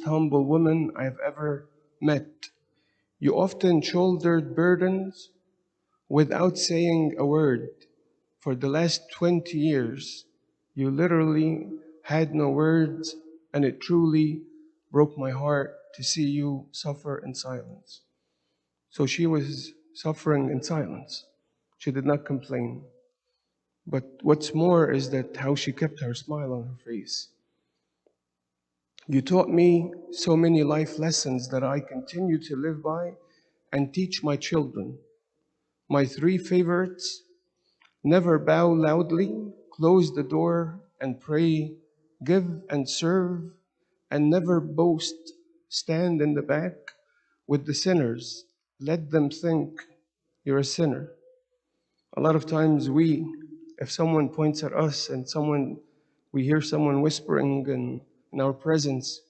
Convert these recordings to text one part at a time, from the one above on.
most humble woman I have ever met. You often shouldered burdens without saying a word. For the last 20 years, you literally had no words, and it truly broke my heart to see you suffer in silence. So she was suffering in silence. She did not complain. But what's more is that how she kept her smile on her face. You taught me so many life lessons that I continue to live by and teach my children. My three favorites: never bow loudly, close the door and pray, give and serve, and never boast, stand in the back with the sinners. Let them think you're a sinner. A lot of times if someone points at us and we hear someone whispering in our presence,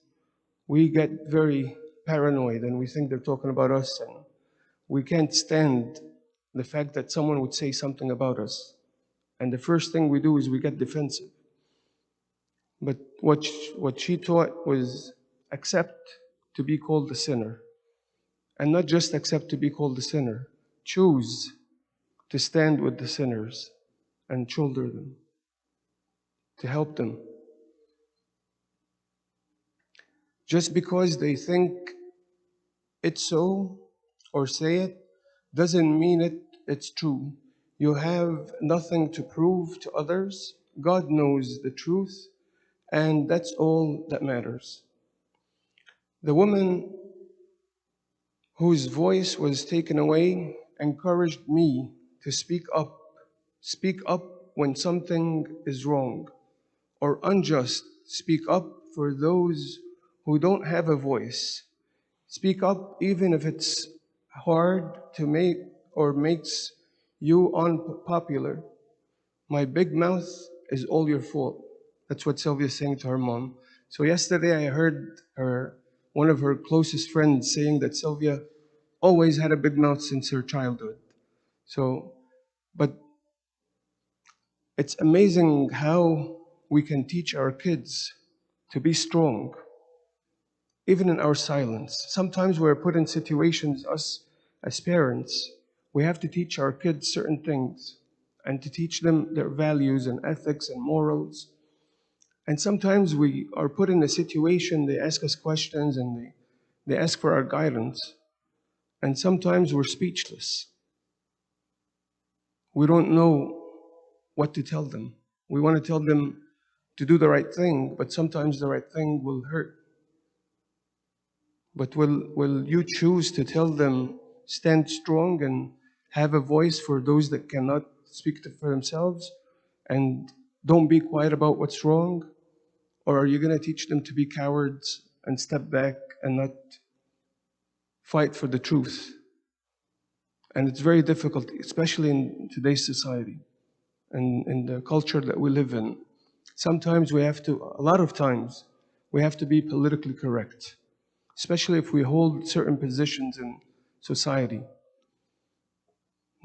we get very paranoid and we think they're talking about us, and we can't stand the fact that someone would say something about us. And the first thing we do is we get defensive. But what she taught was accept to be called a sinner. And not just accept to be called a sinner, choose to stand with the sinners and shoulder them, to help them. Just because they think it's so or say it doesn't mean it's true. You have nothing to prove to others. God knows the truth, and that's all that matters. The woman whose voice was taken away encouraged me to speak up. Speak up when something is wrong or unjust. Speak up for those who don't have a voice. Speak up even if it's hard to make or makes you unpopular. My big mouth is all your fault. That's what Sylvia's saying to her mom. So yesterday I heard one of her closest friends saying that Sylvia always had a big mouth since her childhood. But it's amazing how we can teach our kids to be strong, even in our silence. Sometimes we're put in situations, us as parents, we have to teach our kids certain things and to teach them their values and ethics and morals. And sometimes we are put in a situation, they ask us questions and they ask for our guidance. And sometimes we're speechless. We don't know what to tell them. We want to tell them to do the right thing, but sometimes the right thing will hurt. But will you choose to tell them, stand strong and have a voice for those that cannot speak for themselves, and don't be quiet about what's wrong? Or are you going to teach them to be cowards and step back and not fight for the truth? And it's very difficult, especially in today's society and in the culture that we live in. Sometimes a lot of times, we have to be politically correct, especially if we hold certain positions in society.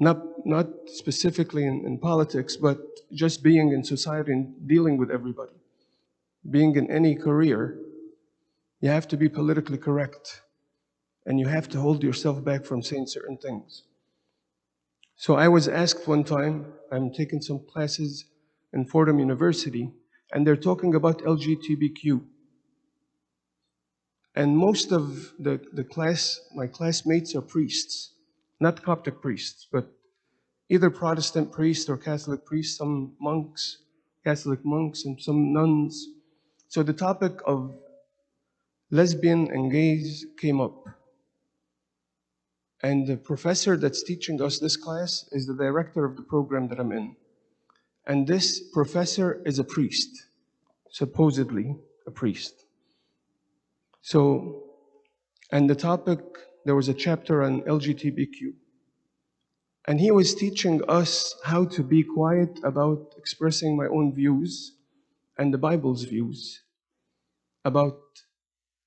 Not specifically in politics, but just being in society and dealing with everybody. Being in any career, you have to be politically correct, and you have to hold yourself back from saying certain things. So I was asked one time, I'm taking some classes in Fordham University, and they're talking about LGBTQ. And most of my classmates are priests, not Coptic priests, but either Protestant priests or Catholic priests, some monks, Catholic monks, and some nuns. So the topic of lesbian and gays came up. And the professor that's teaching us this class is the director of the program that I'm in. And this professor is a priest, supposedly a priest. And the topic, there was a chapter on LGBTQ. And he was teaching us how to be quiet about expressing my own views and the Bible's views about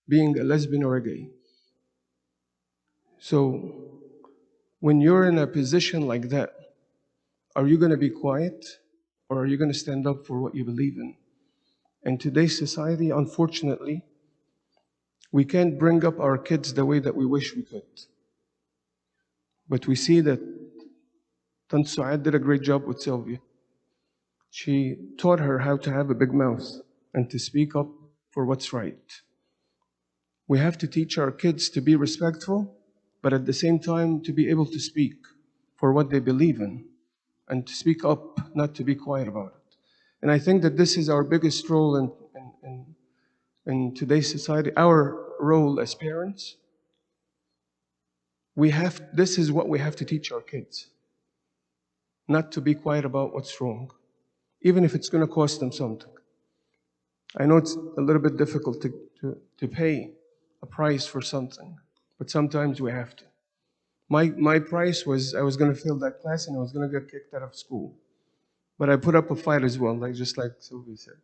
being a lesbian or a gay. So when you're in a position like that, are you going to be quiet or are you going to stand up for what you believe in? In today's society, unfortunately, We can't bring up our kids the way that we wish we could. But we see that Tant Suad did a great job with Sylvia. She taught her how to have a big mouth and to speak up for what's right. We have to teach our kids to be respectful, but at the same time to be able to speak for what they believe in and to speak up, not to be quiet about it. And I think that this is our biggest role in today's society, our role as parents. This is what we have to teach our kids, not to be quiet about what's wrong, even if it's going to cost them something. I know it's a little bit difficult to pay a price for something, but sometimes we have to. My price was I was going to fail that class and I was going to get kicked out of school. But I put up a fight as well, just like Sylvie said.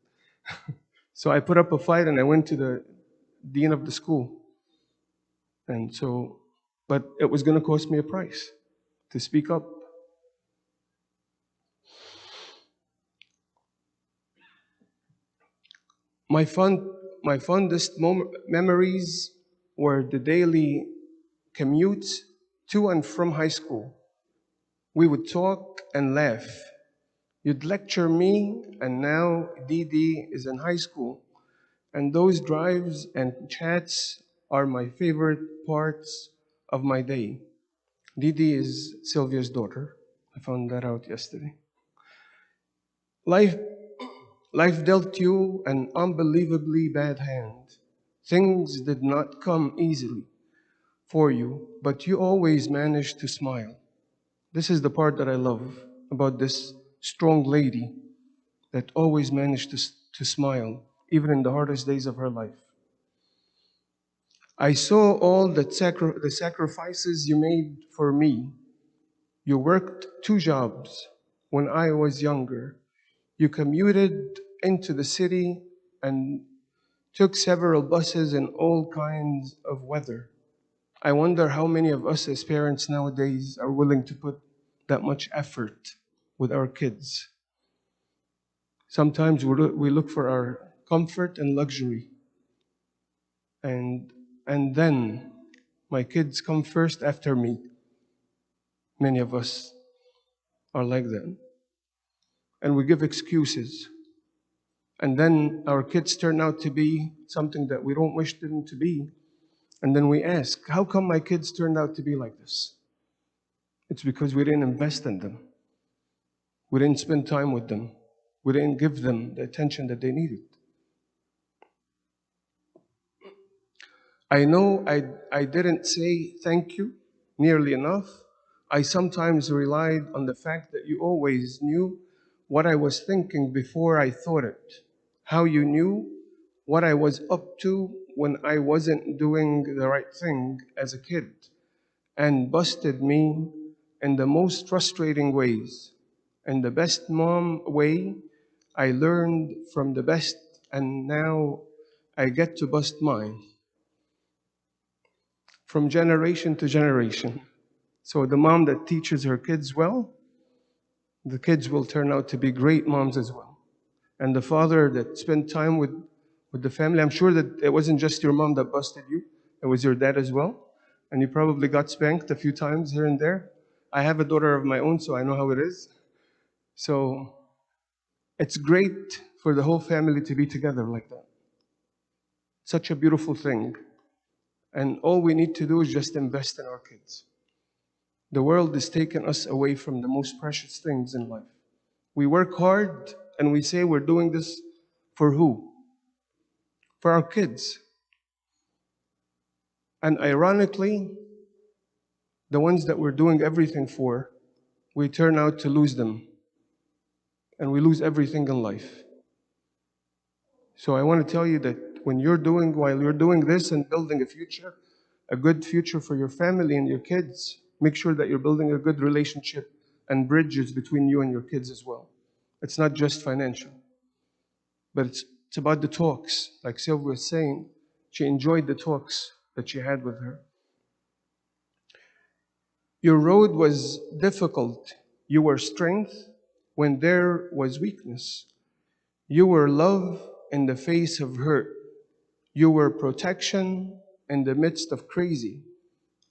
So I put up a fight and I went to the dean of the school. And so, but it was going to cost me a price to speak up. My fondest memories were the daily commutes to and from high school. We would talk and laugh. You'd lecture me, and now Didi is in high school. And those drives and chats are my favorite parts of my day. Didi is Sylvia's daughter. I found that out yesterday. Life dealt you an unbelievably bad hand. Things did not come easily for you, but you always managed to smile. This is the part that I love about this strong lady that always managed to smile, even in the hardest days of her life. I saw all the sacrifices you made for me. You worked 2 jobs when I was younger. You commuted into the city and took several buses in all kinds of weather. I wonder how many of us as parents nowadays are willing to put that much effort with our kids. Sometimes we look for our comfort and luxury. And then my kids come first after me. Many of us are like that. And we give excuses. And then our kids turn out to be something that we don't wish them to be. And then we ask, how come my kids turned out to be like this? It's because we didn't invest in them. We didn't spend time with them. We didn't give them the attention that they needed. I know I didn't say thank you nearly enough. I sometimes relied on the fact that you always knew what I was thinking before I thought it, how you knew what I was up to when I wasn't doing the right thing as a kid, and busted me in the most frustrating ways. In the best mom way, I learned from the best, and now I get to bust mine from generation to generation. So the mom that teaches her kids well, the kids will turn out to be great moms as well. And the father that spent time with the family, I'm sure that it wasn't just your mom that busted you, it was your dad as well. And you probably got spanked a few times here and there. I have a daughter of my own, so I know how it is. So it's great for the whole family to be together like that. Such a beautiful thing. And all we need to do is just invest in our kids. The world has taken us away from the most precious things in life. We work hard and we say we're doing this for who? For our kids. And ironically, the ones that we're doing everything for, we turn out to lose them. And we lose everything in life. So I want to tell you that while you're doing this and building a future, a good future for your family and your kids, make sure that you're building a good relationship and bridges between you and your kids as well. It's not just financial, but it's about the talks. Like Sylvia was saying, she enjoyed the talks that she had with her. Your road was difficult. You were strength when there was weakness. You were love in the face of hurt. You were protection in the midst of crazy.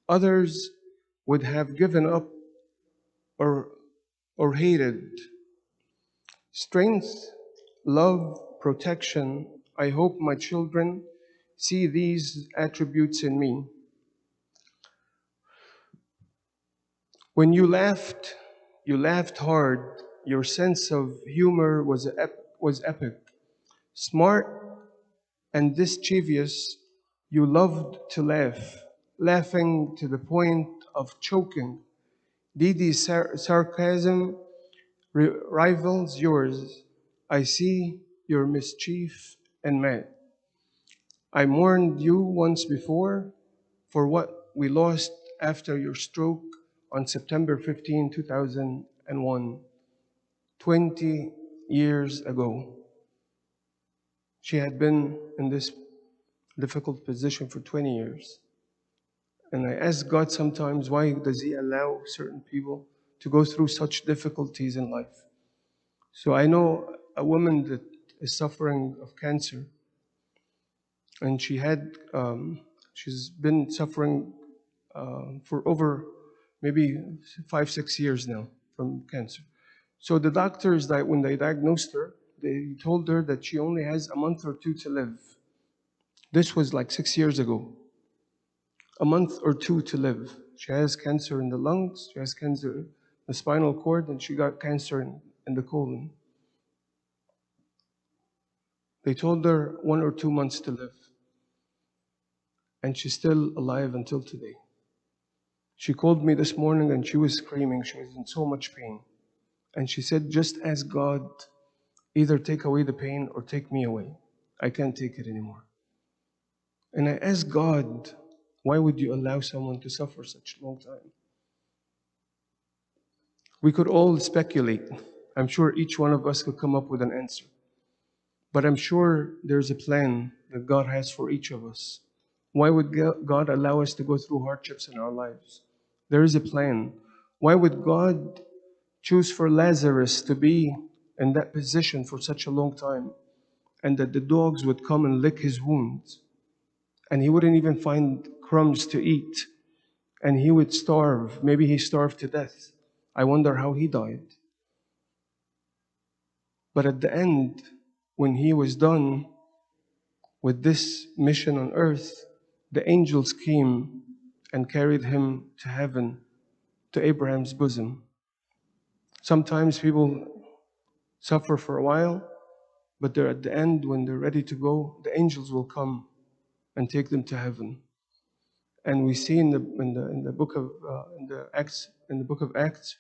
Others would have given up or, or hated. Strength, love, protection. I hope my children see these attributes in me. When you laughed hard. Your sense of humor was epic. Smart and mischievous, you loved to laugh, laughing to the point of choking. Didi's sarcasm rivals yours. I see your mischief and mad. I mourned you once before for what we lost after your stroke on September 15, 2001, 20 years ago. She had been in this difficult position for 20 years. And I ask God sometimes, why does He allow certain people to go through such difficulties in life? So I know a woman that is suffering of cancer, and she's been suffering for over maybe 5, 6 years now from cancer. So the doctors, when they diagnosed her, they told her that she only has a month or two to live. This was like 6 years ago. A month or two to live. She has cancer in the lungs, she has cancer in the spinal cord, and she got cancer in the colon. They told her 1 or 2 months to live, and she's still alive until today. She called me this morning and she was screaming. She was in so much pain. And she said, just ask God, either take away the pain or take me away. I can't take it anymore. And I asked God, why would you allow someone to suffer such a long time? We could all speculate. I'm sure each one of us could come up with an answer. But I'm sure there's a plan that God has for each of us. Why would God allow us to go through hardships in our lives? There is a plan. Why would God choose for Lazarus to be in that position for such a long time, and that the dogs would come and lick his wounds, and he wouldn't even find crumbs to eat, and he would starve? Maybe he starved to death. I wonder how he died. But at the end, when he was done with this mission on earth, the angels came and carried him to heaven, to Abraham's bosom. Sometimes people suffer for a while, but they're at the end, when they're ready to go, the angels will come and take them to heaven. And we see in the book of Acts,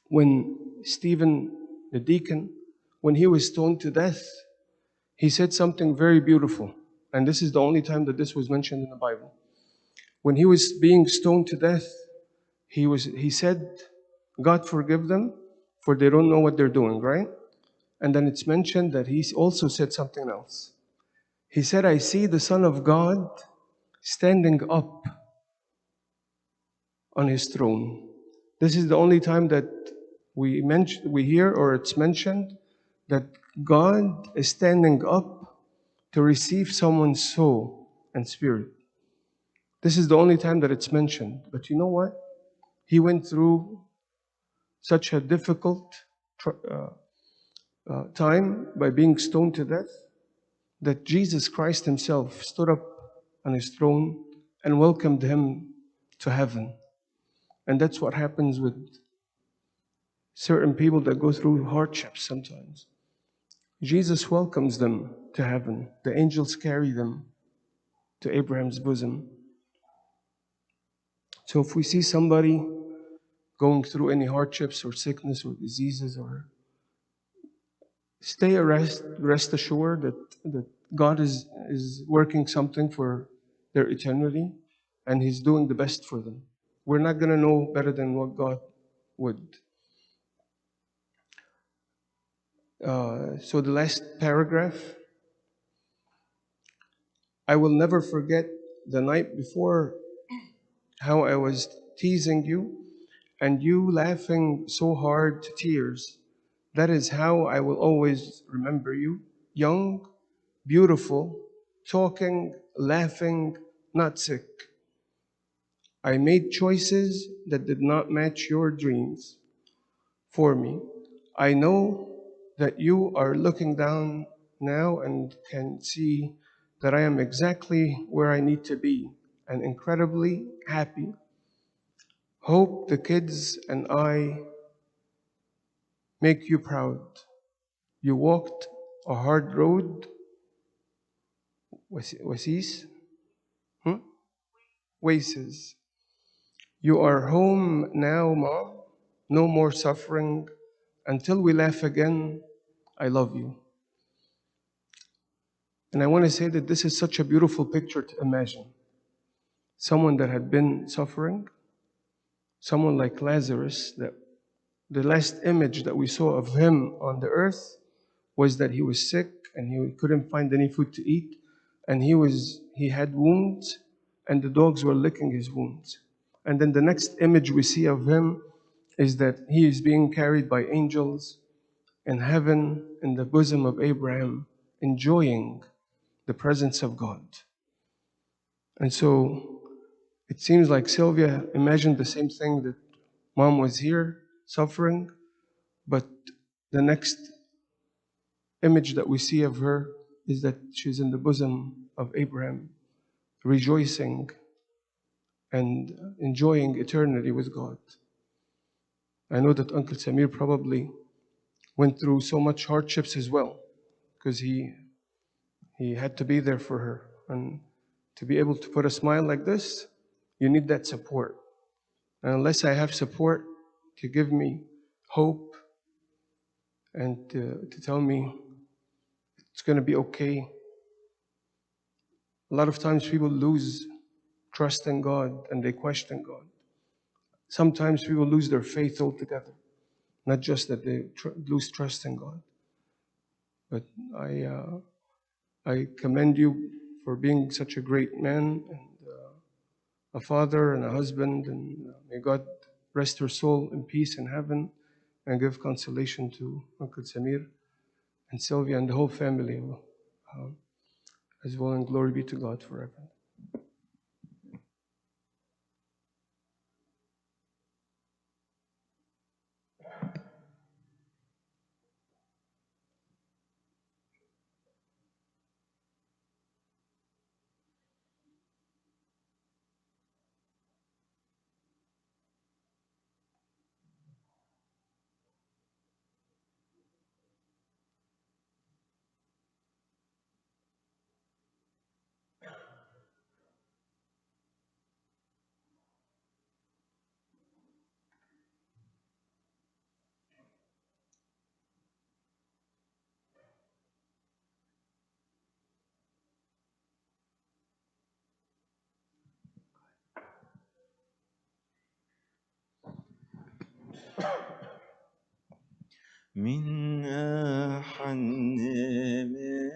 when Stephen, the deacon, when he was stoned to death, he said something very beautiful. And this is the only time that this was mentioned in the Bible. When he was being stoned to death, he said, God forgive them, for they don't know what they're doing, right? And then it's mentioned that he also said something else. He said, I see the Son of God standing up on his throne. This is the only time that we hear, or it's mentioned, that God is standing up to receive someone's soul and spirit. This is the only time that it's mentioned. But you know what? He went through such a difficult time by being stoned to death, that Jesus Christ himself stood up on his throne and welcomed him to heaven. And that's what happens with certain people that go through hardships sometimes. Jesus welcomes them to heaven. The angels carry them to Abraham's bosom. So if we see somebody going through any hardships or sickness or diseases, or rest assured that God is working something for their eternity, and He's doing the best for them. We're not going to know better than what God would. So the last paragraph, I will never forget the night before, how I was teasing you, and you laughing so hard to tears. That is how I will always remember you. Young, beautiful, talking, laughing, not sick. I made choices that did not match your dreams for me. I know that you are looking down now and can see that I am exactly where I need to be and incredibly happy. Hope the kids and I make you proud. You walked a hard road, Wasis, Waces. You are home now, Mom. No more suffering. Until we laugh again, I love you. And I want to say that this is such a beautiful picture to imagine. Someone that had been suffering, someone like Lazarus, that the last image that we saw of him on the earth was that he was sick and he couldn't find any food to eat, and he had wounds, and the dogs were licking his wounds. And then the next image we see of him is that he is being carried by angels in heaven in the bosom of Abraham, enjoying the presence of God. And so it seems like Sylvia imagined the same thing, that Mom was here suffering, but the next image that we see of her is that she's in the bosom of Abraham, rejoicing and enjoying eternity with God. I know that Uncle Samir probably went through so much hardships as well, because he had to be there for her. And to be able to put a smile like this, you need that support. And unless I have support to give me hope and to tell me it's going to be okay, a lot of times people lose trust in God and they question God. Sometimes people lose their faith altogether. Not just that they lose trust in God. But I commend you for being such a great man and a father and a husband, and may God rest your soul in peace in heaven and give consolation to Uncle Samir and Sylvia and the whole family as well, and glory be to God forever. من أحن منا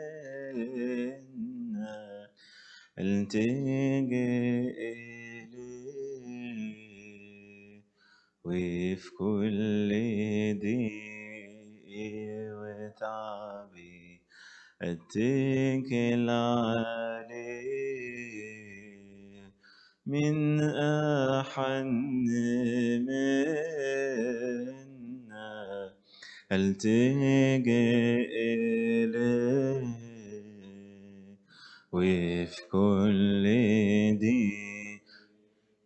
التجئ إليه وفي كل ضيق وتعبي اتكل عليه من أحن منا التجئ إليه وفي كل ضيق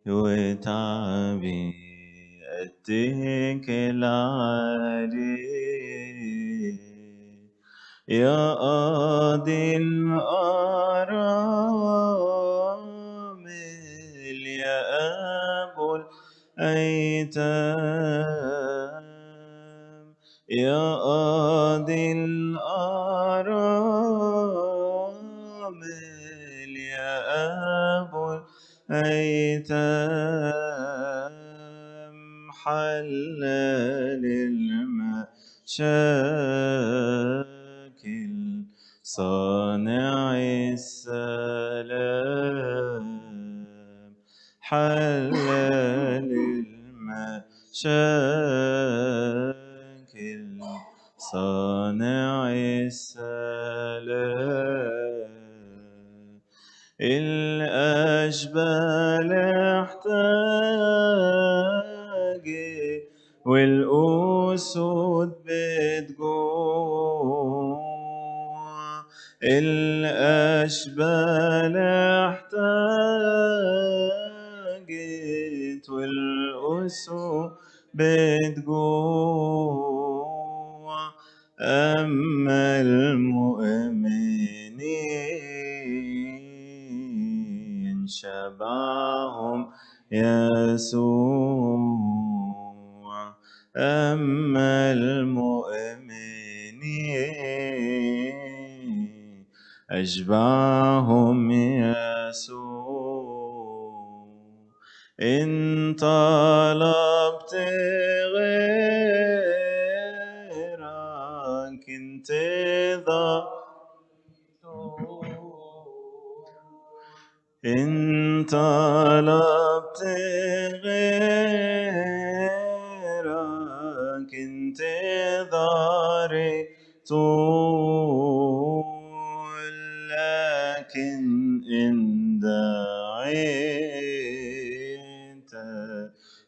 وتعبي اتكل عليه يا قاضي الأرامل يا أبو الأيتام يا قاضي الأرامل يا أبو الأيتام حلل المشاكل صانع السلام حلل المشاكل صانع السلام الأجبال احتاجت والأسود بتجوع، الأشبال احتاجت والأسود بتجوع، أما المؤمنين شبعهم يسوع، أما المؤمنين أشبعهم يسوع. إن طلبت غيرك انتظار، إن طلبت غيرك انتظاري طول، لكن إن دعيت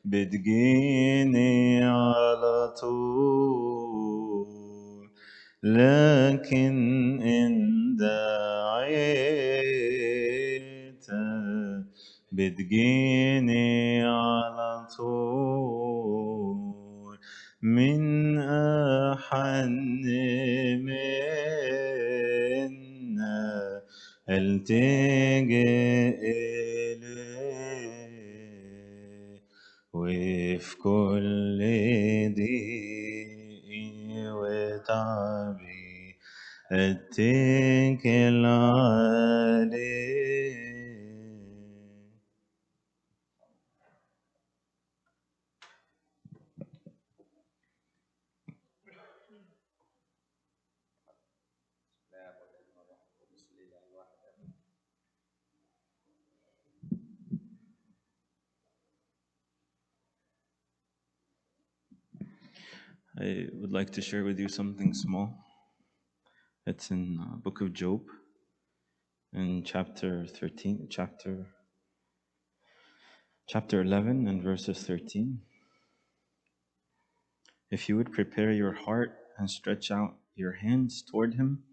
بتجيني على طول، لكن إن دعيت بتجيني على طول، من أحن منا التجئ إليه، وفي كل ضيقي وتعبي اتكل عليه. I would like to share with you something small. It's in book of Job, in chapter 13, chapter 11 and verses 13. If you would prepare your heart and stretch out your hands toward him,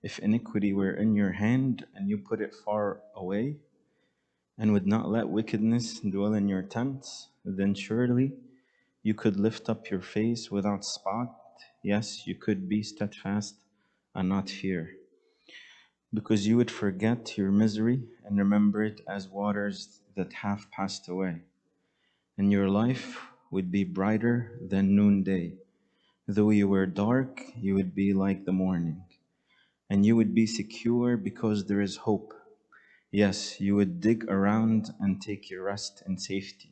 if iniquity were in your hand and you put it far away, and would not let wickedness dwell in your tents, then surely you could lift up your face without spot. Yes, you could be steadfast and not fear, because you would forget your misery and remember it as waters that have passed away. And your life would be brighter than noonday. Though you were dark, you would be like the morning. And you would be secure because there is hope. Yes, you would dig around and take your rest in safety.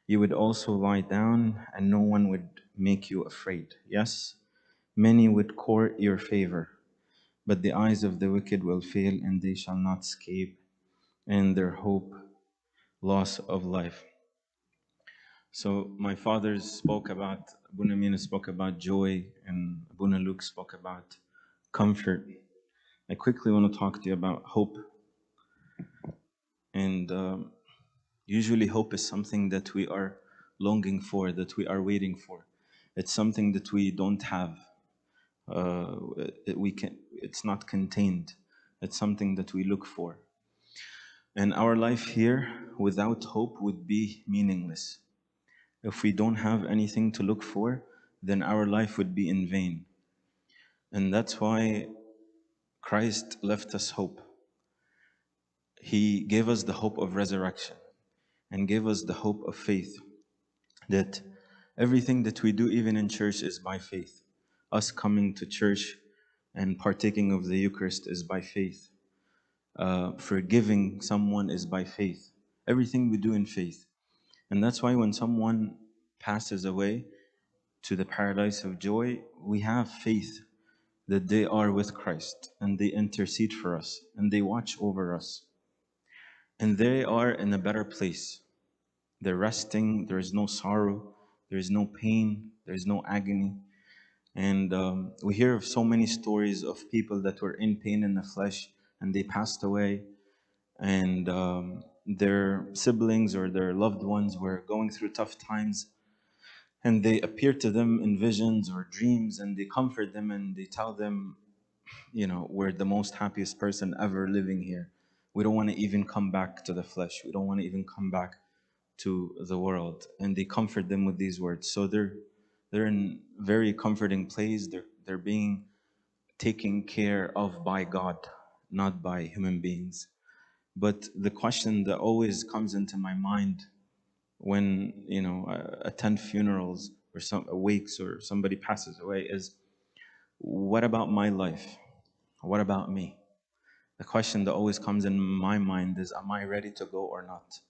You would also lie down, and no one would make you afraid. Yes, many would court your favor, but the eyes of the wicked will fail, and they shall not escape, and their hope, loss of life. So my fathers spoke about, Abuna Mina spoke about joy, and Abuna Luke spoke about comfort. I quickly want to talk to you about hope. And usually hope is something that we are longing for, that we are waiting for. It's something that we don't have. It's not contained. It's something that we look for. And our life here without hope would be meaningless. If we don't have anything to look for, then our life would be in vain. And that's why Christ left us hope. He gave us the hope of resurrection and gave us the hope of faith, that everything that we do, even in church, is by faith. Us coming to church and partaking of the Eucharist is by faith. Forgiving someone is by faith. Everything we do in faith. And that's why when someone passes away to the paradise of joy, we have faith that they are with Christ and they intercede for us and they watch over us. And they are in a better place. They're resting, there is no sorrow, there is no pain, there is no agony. And we hear of so many stories of people that were in pain in the flesh and they passed away. and their siblings or their loved ones were going through tough times, and they appear to them in visions or dreams, and they comfort them and they tell them, we're the most happiest person ever living here. We don't want to even come back to the flesh. We don't want to even come back to the world. And they comfort them with these words. So they're in very comforting place. They're being taken care of by God, not by human beings. But the question that always comes into my mind when I attend funerals or some wakes or somebody passes away is, what about my life? What about me? The question that always comes in my mind is, am I ready to go or not?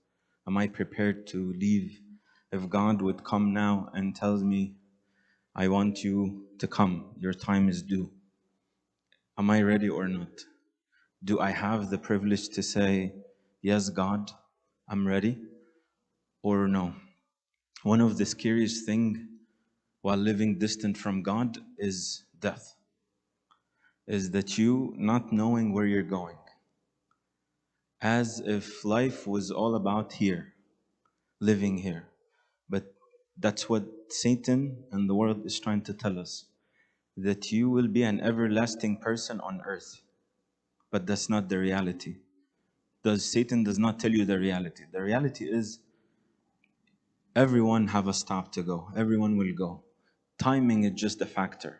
Am I prepared to leave? If God would come now and tells me, I want you to come, your time is due, am I ready or not? Do I have the privilege to say, yes, God, I'm ready, or no? One of the scariest things while living distant from God is death, is that you not knowing where you're going, as if life was all about here, living here. But that's what Satan and the world is trying to tell us, that you will be an everlasting person on earth. But that's not the reality. Satan does not tell you the reality. The reality is everyone have a stop to go. Everyone will go. Timing is just a factor.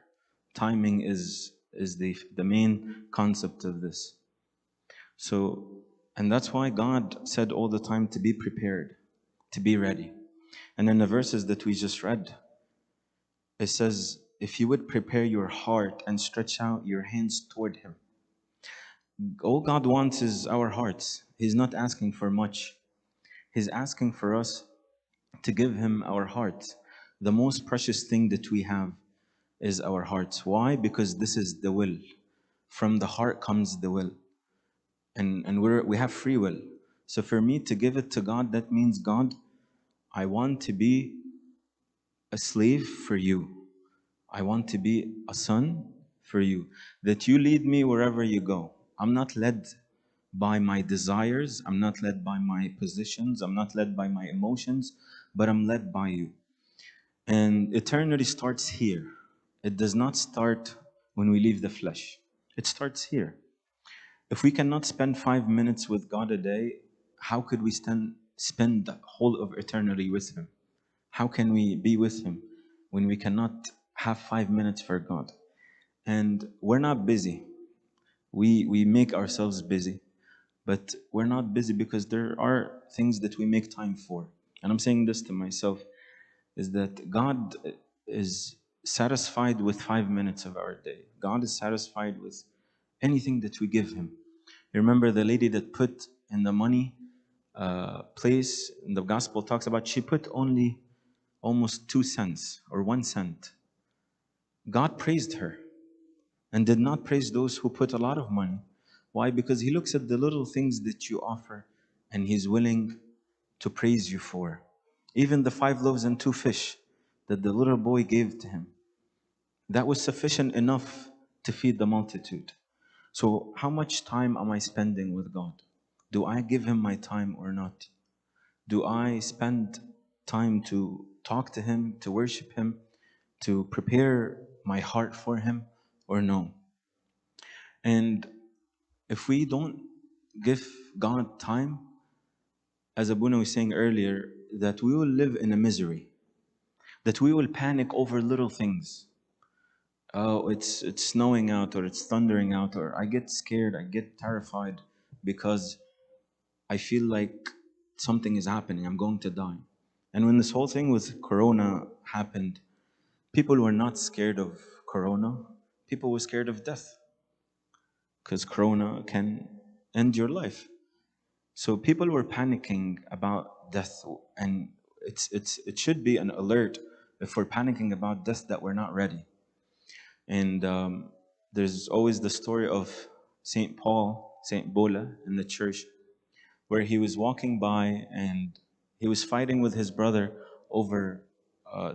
Timing is the main concept of this. So, and that's why God said all the time to be prepared, to be ready. And in the verses that we just read, it says, if you would prepare your heart and stretch out your hands toward Him. All God wants is our hearts. He's not asking for much. He's asking for us to give Him our hearts. The most precious thing that we have is our hearts. Why? Because this is the will. From the heart comes the will. And we have free will. So for me to give it to God, that means, God, I want to be a slave for you. I want to be a son for you. That you lead me wherever you go. I'm not led by my desires. I'm not led by my positions. I'm not led by my emotions, but I'm led by you. And eternity starts here. It does not start when we leave the flesh. It starts here. If we cannot spend 5 minutes with God a day, how could we spend the whole of eternity with Him? How can we be with Him when we cannot have 5 minutes for God? And we're not busy. We make ourselves busy, but we're not busy because there are things that we make time for. And I'm saying this to myself, is that God is satisfied with 5 minutes of our day. God is satisfied with anything that we give Him. You remember the lady that put in the money place, in the gospel talks about, she put only almost 2 cents or 1 cent. God praised her and did not praise those who put a lot of money. Why? Because He looks at the little things that you offer and He's willing to praise you for. Even the 5 loaves and 2 fish that the little boy gave to him, that was sufficient enough to feed the multitude. So how much time am I spending with God? Do I give Him my time or not? Do I spend time to talk to Him, to worship Him, to prepare my heart for Him, or no? And if we don't give God time, as Abuna was saying earlier, that we will live in a misery, that we will panic over little things. Oh, it's snowing out, or it's thundering out, or I get scared, I get terrified because I feel like something is happening, I'm going to die. And when this whole thing with Corona happened, people were not scared of Corona, people were scared of death, because Corona can end your life. So people were panicking about death, and it should be an alert if we're panicking about death that we're not ready. And there's always the story of Saint Paul, Saint Bola in the church, where he was walking by and he was fighting with his brother over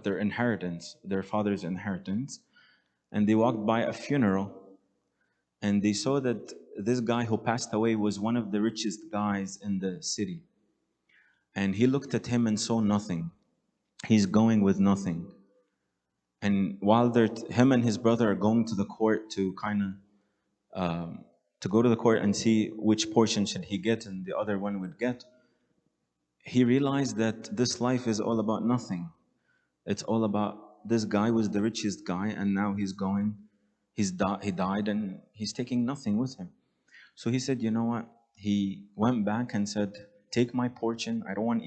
their inheritance, their father's inheritance. And they walked by a funeral, and they saw that this guy who passed away was one of the richest guys in the city. And he looked at him and saw nothing. He's going with nothing. And while him and his brother are going to the court to kind of to go to the court and see which portion should he get and the other one would get, he realized that this life is all about nothing. It's all about this guy was the richest guy, and now he died, and he's taking nothing with him. So he said, you know what? He went back and said, take my portion. I don't want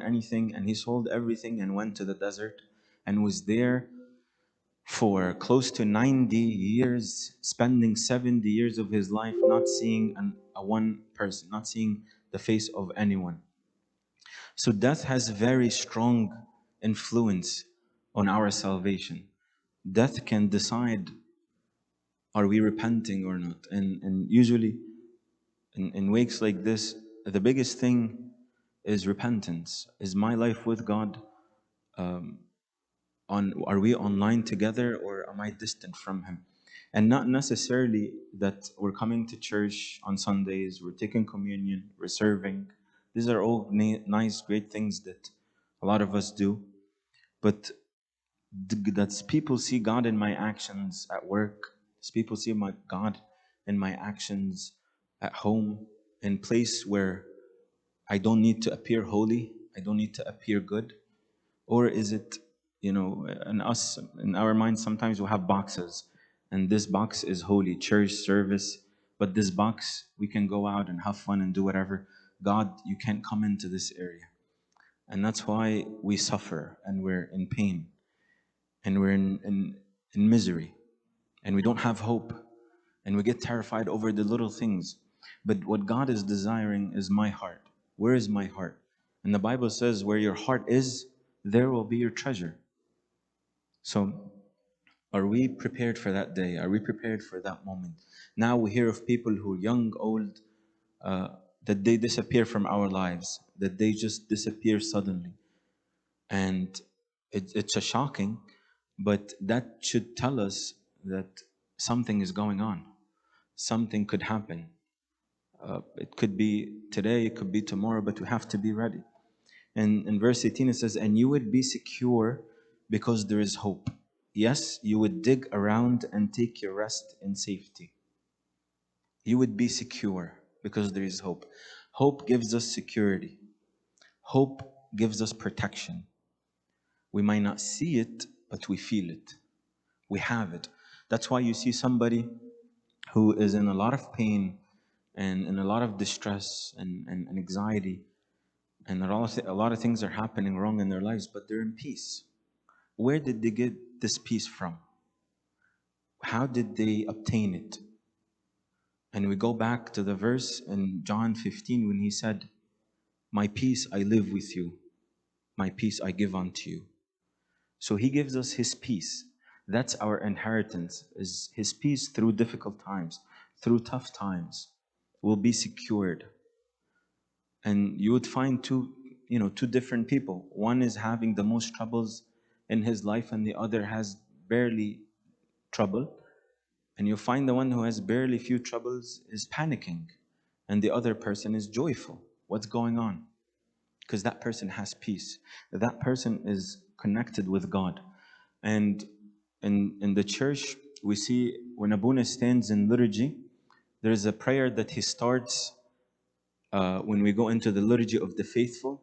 anything. And he sold everything and went to the desert and was there for close to 90 years, spending 70 years of his life not seeing a one person, not seeing the face of anyone. So death has very strong influence on our salvation. Death can decide, are we repenting or not? And usually in wakes like this, the biggest thing is repentance. Is my life with God? Are we online together, or am I distant from Him? And not necessarily that we're coming to church on Sundays, we're taking communion, we're serving. These are all nice, great things that a lot of us do. But that people see God in my actions at work. People see my God in my actions at home, in place where I don't need to appear holy, I don't need to appear good. Or is it, in our minds, sometimes we have boxes, and this box is holy, church service, but this box, we can go out and have fun and do whatever. God, you can't come into this area. And that's why we suffer, and we're in pain, and we're in misery, and we don't have hope, and we get terrified over the little things. But what God is desiring is my heart. Where is my heart? And the Bible says, where your heart is, there will be your treasure. So, are we prepared for that day? Are we prepared for that moment? Now we hear of people who are young, old, that they disappear from our lives, that they just disappear suddenly. And it's a shocking, but that should tell us that something is going on. Something could happen. It could be today, it could be tomorrow, but we have to be ready. And in verse 18 it says, and you would be secure because there is hope. Yes, you would dig around and take your rest in safety. You would be secure because there is hope. Hope gives us security. Hope gives us protection. We might not see it, but we feel it. We have it. That's why you see somebody who is in a lot of pain and in a lot of distress and anxiety, and a lot of things are happening wrong in their lives, but they're in peace. Where did they get this peace from? How did they obtain it? And we go back to the verse in John 15 when he said, my peace I live with you, my peace I give unto you. So he gives us his peace. That's our inheritance, is his peace through difficult times, through tough times. We'll be secured. And you would find two different people. One is having the most troubles in his life, and the other has barely trouble. And you'll find the one who has barely few troubles is panicking, and the other person is joyful. What's going on? Because that person has peace. That person is connected with God. And in the church, we see when Abuna stands in liturgy, there is a prayer that he starts when we go into the liturgy of the faithful,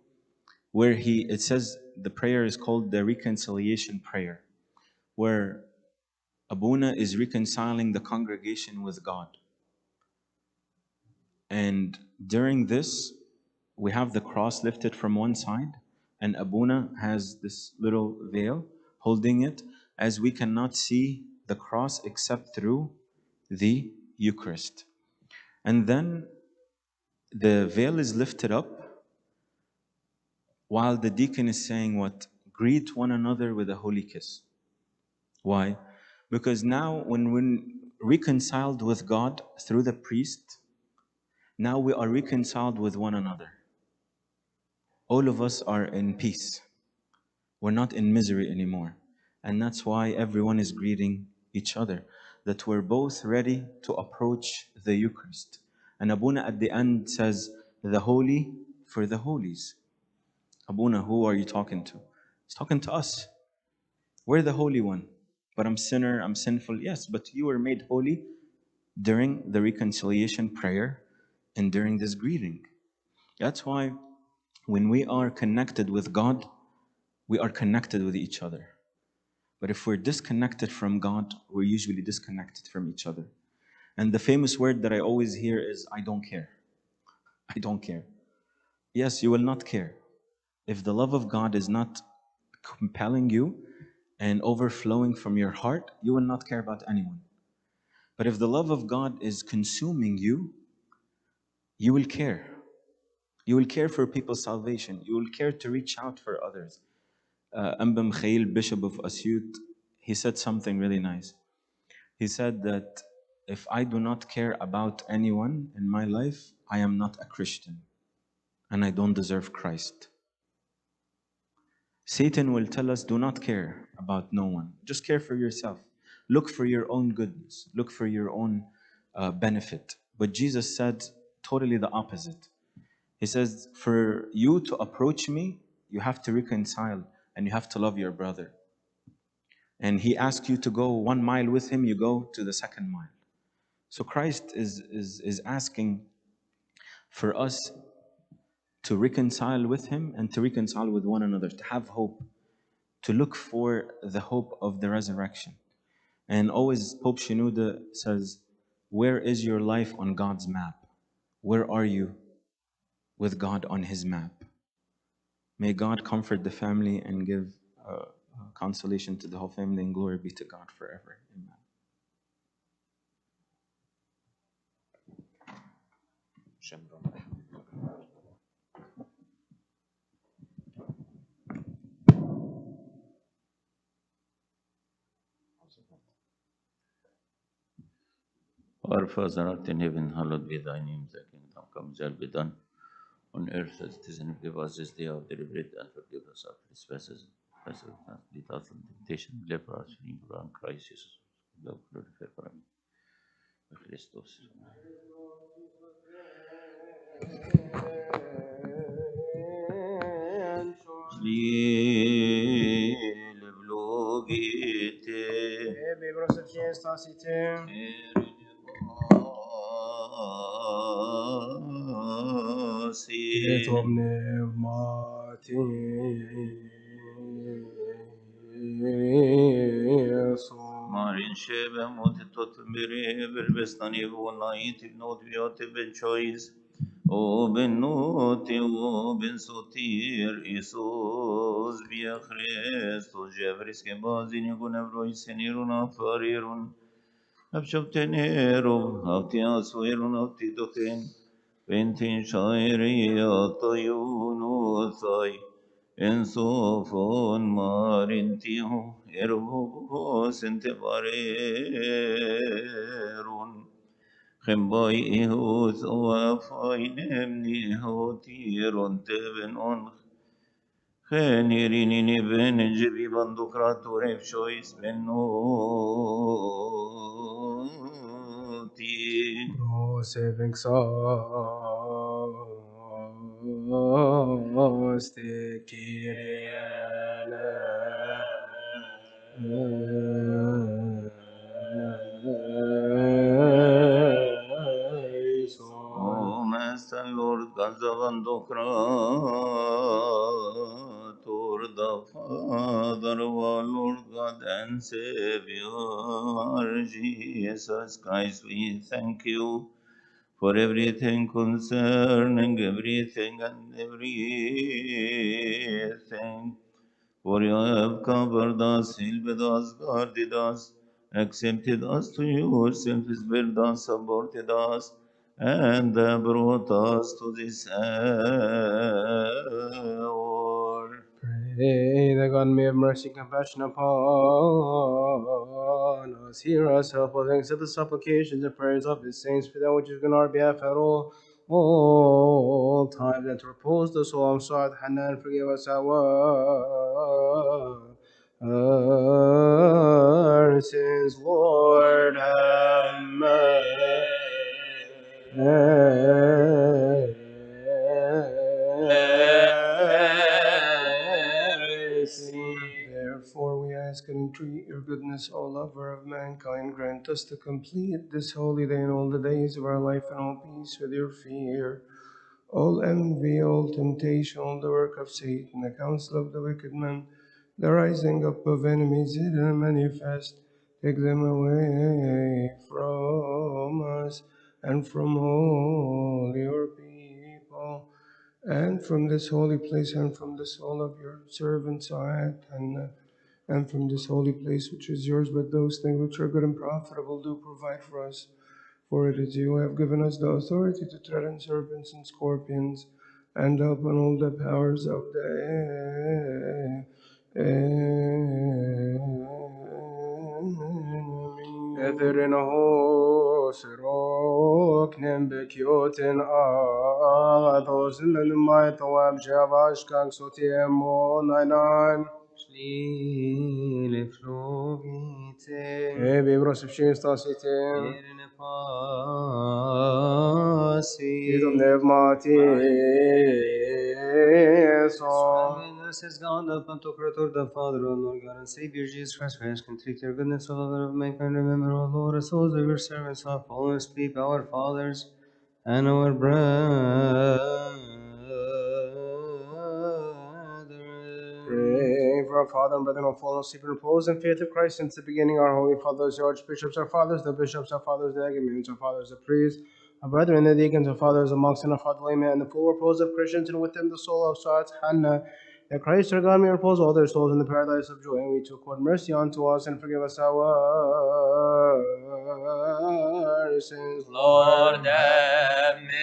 where it says the prayer is called the reconciliation prayer, where Abuna is reconciling the congregation with God. And during this, we have the cross lifted from one side, and Abuna has this little veil holding it, as we cannot see the cross except through the Eucharist. And then the veil is lifted up while the deacon is saying what? Greet one another with a holy kiss. Why? Because now when we're reconciled with God through the priest, now we are reconciled with one another. All of us are in peace. We're not in misery anymore. And that's why everyone is greeting each other. that we're both ready to approach the Eucharist. And Abuna at the end says, the holy for the holies. Abuna, who are you talking to? He's talking to us. We're the Holy One. But I'm sinner, I'm sinful. Yes, but you were made holy during the reconciliation prayer and during this greeting. That's why when we are connected with God, we are connected with each other. But if we're disconnected from God, we're usually disconnected from each other. And the famous word that I always hear is, I don't care. I don't care. Yes, you will not care. If the love of God is not compelling you and overflowing from your heart, you will not care about anyone. But if the love of God is consuming you, you will care. You will care for people's salvation. You will care to reach out for others. Amba Mikhail, Bishop of Asyut, he said something really nice. He said that if I do not care about anyone in my life, I am not a Christian and I don't deserve Christ. Satan will tell us, do not care about no one. Just care for yourself. Look for your own goodness. Look for your own benefit. But Jesus said totally the opposite. He says, for you to approach me, you have to reconcile and you have to love your brother. And he asks you to go 1 mile with him, you go to the 2nd mile. So Christ is asking for us to reconcile with him and to reconcile with one another, to have hope, to look for the hope of the resurrection. And always Pope Shenouda says, where is your life on God's map? Where are you with God on his map? May God comfort the family and give consolation to the whole family, and glory be to God forever. Amen. Our Father art in heaven, hallowed be thy name. Thy kingdom come, shall be done on earth as it is in heaven. Give us this day our daily bread, and forgive us our trespasses. Lead us from temptation, deliver us from evil. And Christ Jesus, love, glorify for him. Christos. Marin Shebe Motitot Bere Verbestani Vonait Not Viote Ben Choice O Ben Noti O Ben Sotir Isus Via Christus Jevris Kebazin Gunevrois Seniruna Farirun Abshabtenero Avtias Verun Avtitoten Ventin Shairi Atayunuthai En sofon marintio ergo sente varerun Chembai ihus oafainem ni hotiron teben on Chenirini ben jebi bandokrator efshois ben noti Oh, saving souls, take O Master Lord God Zavandokrator, the Father of our Lord God and Savior Jesus Christ, we thank you for everything concerning everything and everything. For you have covered us, healed us, guarded us, accepted us to yourself, spared us, supported us, and brought us to this hour. Pray that God may have mercy and compassion upon us. Hear us, help us, and accept the supplications and prayers of his saints, for that which is on our behalf at all times, and to repose the soul of Sa'ad Hanan, forgive us our our sins, Lord, have mercy. Therefore, we ask and entreat your goodness, O lover of mankind, grant us to complete this holy day and all the days of our life in all peace with your fear. All envy, all temptation, all the work of Satan, the counsel of the wicked man, the rising up of enemies, hidden and manifest, take them away from us and from all your people, and from this holy place, and from the soul of your servant Sa'ad, and from this holy place which is yours, but those things which are good and profitable do provide for us. For it is you who have given us the authority to tread on serpents and scorpions, and upon all the powers of the enemy. Etherin hos roknem bekyoten athos men mai toam shavash kang sotiemon ainan. Shlile flovite. Ebi brosipshin stasitem. Erine pasi. Idom nevmati. Says God, the Pantocrator, the Father, O Lord God and Savior Jesus Christ, for us can treat your goodness, O Lord of mankind. Remember, O Lord, the souls of your servants, our fallen asleep, our fathers, and our brethren. Praying for our Father and brethren who have fallen asleep in repose and faith of Christ since the beginning, our holy fathers, the archbishops, our fathers, the bishops, our fathers, the agumens, our fathers, the priests, our brethren, the deacons, our fathers, the monks, and our father laymen, and the full repose of Christians, and with them the soul of Saad Hannah, that Christ our God may repose all their souls in the paradise of joy, and we to accord mercy unto us and forgive us our sins. Lord, have mercy.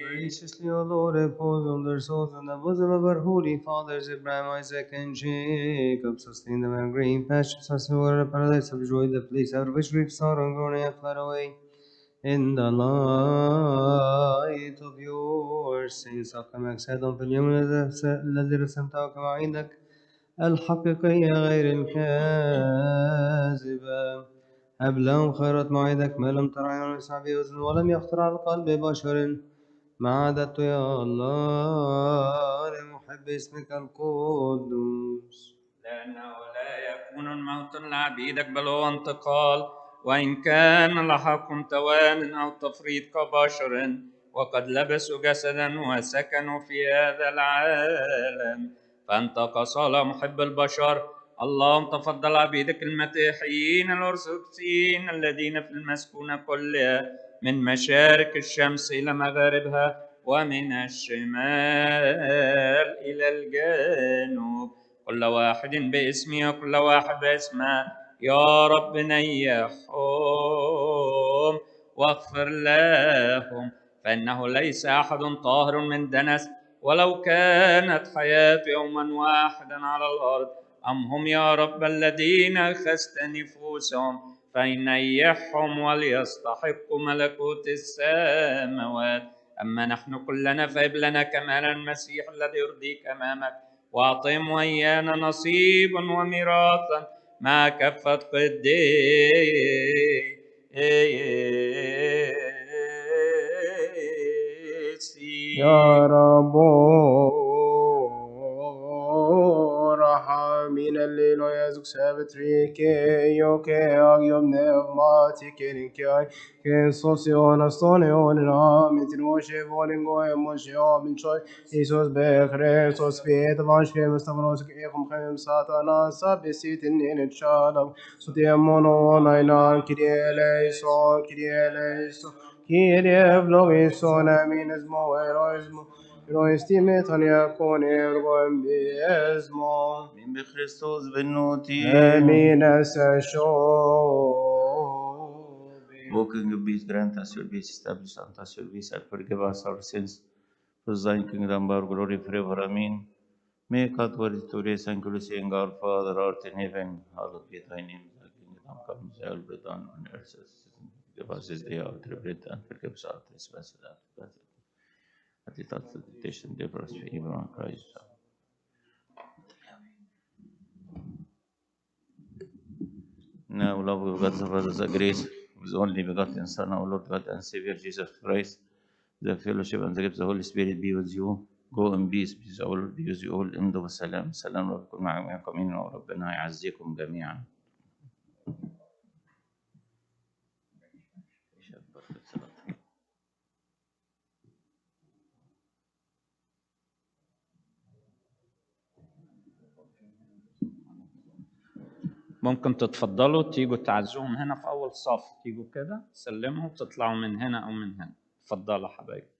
Graciously, O Lord, repose on their souls in the bosom of our holy fathers Abraham, Isaac, and Jacob. Sustain them in green pastures, us in the paradise of joy, the place out of which grief, sorrow, and groaning have fled away. In the light of your saints, كما أجسادهم في اليوم الذي رسمته كما عندك الحقيقية غير الكاذبة. هب لهم خيرات موعدك ما لم تر عين يسمع به أذن ولم يخطر على قلب بشر ما عددت يا الله لمحب اسمك القدوس. لأنه لا يكون الموت لعبيدك بل هو انتقال، وإن كان لحق توان أو تفريط كبشر، وقد لبسوا جسدا وسكنوا في هذا العالم. فأنت كصالح محب البشر، اللهم تفضل عبيدك المتيحين الأرثوذكسيين الذين في المسكونة كلها من مشارق الشمس إلى مغاربها ومن الشمال إلى الجنوب، كل واحد باسمه وكل واحد باسمه. يا رب نيحهم واغفر لهم، فإنه ليس أحد طاهر من دنس ولو كانت حياته يوما واحدا على الأرض. أم هم يا رب الذين أخذت نفوسهم، فنيحهم وليستحقوا ملكوت السماوات. أما نحن كلنا فهب لنا كمال المسيح الذي يرضيك أمامك، وأعطهم وإيانا نصيبا وميراثا مع كافة قديسين. يا رب رحمين الليل ويزك سابتريكي يوكي أغيوم نفماتي كين صوصيون أستونيون رامين تنوشيفون غوي موشيون من شوي إيسوس بخريسوس بيت بانشكي مستفروسك إيخم خيم ساتانا سابسيت النين الشالم سوتيمونون أينان كرياليسون Kyrie vlogeison amin esmo eroismo eroistimeton yakon ergoembiesmo Min b'Kristos v'nuti. amin asashobi. O King of peace, grant us your peace, establish unto us your peace, and forgive us our sins. For thine kingdom, our glory forever. Amen. Make us worthy to raise and glory, saying, Our Father art in heaven, hallowed be thy name. Thy kingdom come, thy will be done on earth as it is in heaven. Give us this day our daily bread and forgive us our trespasses. And lead us not into temptation, deliver us from evil, in Christ. Now, love of God the Father, the grace of His only begotten Son, our Lord God and Savior Jesus Christ, the fellowship and the gift of the Holy Spirit be with you. Go in peace, peace of our Lord be with you all. امضوا بالسلام، سلام رب يكون معكم امين، وربنا يعزيكم جميعا. ممكن تتفضلوا تيجوا تعزوهم هنا في أول صف، تيجوا كده تسلموا وتطلعوا من هنا أو من هنا. اتفضلوا حبايبي.